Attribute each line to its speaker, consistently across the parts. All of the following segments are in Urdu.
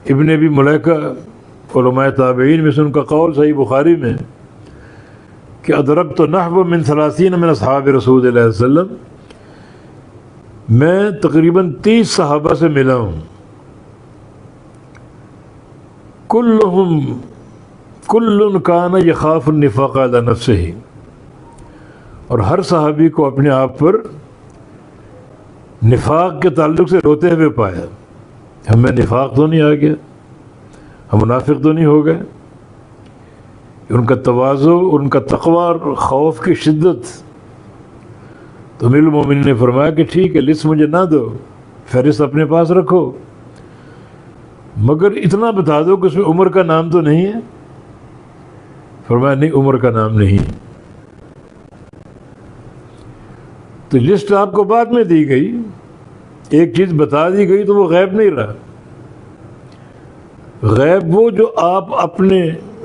Speaker 1: ابن ابی ملیکہ علماء تابعین میں سے ان کا قول صحیح بخاری میں کہ ادرکت نحو من 30 من اصحاب رسول اللہ صلی اللہ علیہ وسلم، میں تقریباً 30 صحابہ سے ملا ہوں، کل کان یخاف النفاق علی نفسہ، اور ہر صحابی کو اپنے آپ پر نفاق کے تعلق سے روتے ہوئے پایا، ہمیں نفاق تو نہیں آ گیا، ہم منافق تو نہیں ہو گئے۔ ان کا تواضع، ان کا تقوی اور خوف کی شدت، تو امیر المومنین نے فرمایا کہ ٹھیک ہے، لسٹ مجھے نہ دو، فہرست اپنے پاس رکھو، مگر اتنا بتا دو کہ اس میں عمر کا نام تو نہیں ہے۔ فرمایا نہیں، عمر کا نام نہیں۔ تو لسٹ آپ کو بعد میں دی گئی، ایک چیز بتا دی گئی تو وہ غیب نہیں رہا۔ غیب وہ جو آپ اپنے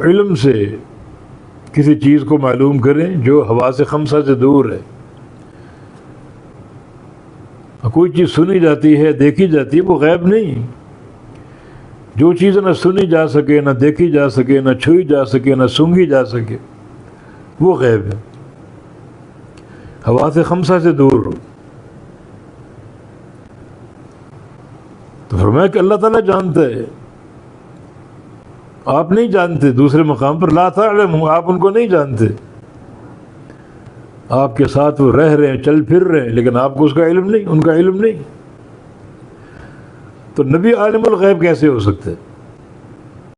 Speaker 1: علم سے کسی چیز کو معلوم کریں جو حواس خمسہ سے دور ہے۔ کوئی چیز سنی جاتی ہے، دیکھی جاتی ہے، وہ غیب نہیں۔ جو چیز نہ سنی جا سکے، نہ دیکھی جا سکے، نہ چھوئی جا سکے، نہ سونگھی جا سکے، وہ غیب ہے، حواس خمسہ سے دور ہو۔ تو فرمایا کہ اللہ تعالیٰ جانتا ہے، آپ نہیں جانتے۔ دوسرے مقام پر لا تعلم، آپ ان کو نہیں جانتے، آپ کے ساتھ وہ رہ رہے ہیں، چل پھر رہے ہیں، لیکن آپ کو اس کا علم نہیں، ان کا علم نہیں۔ تو نبی عالم الغیب کیسے ہو سکتے؟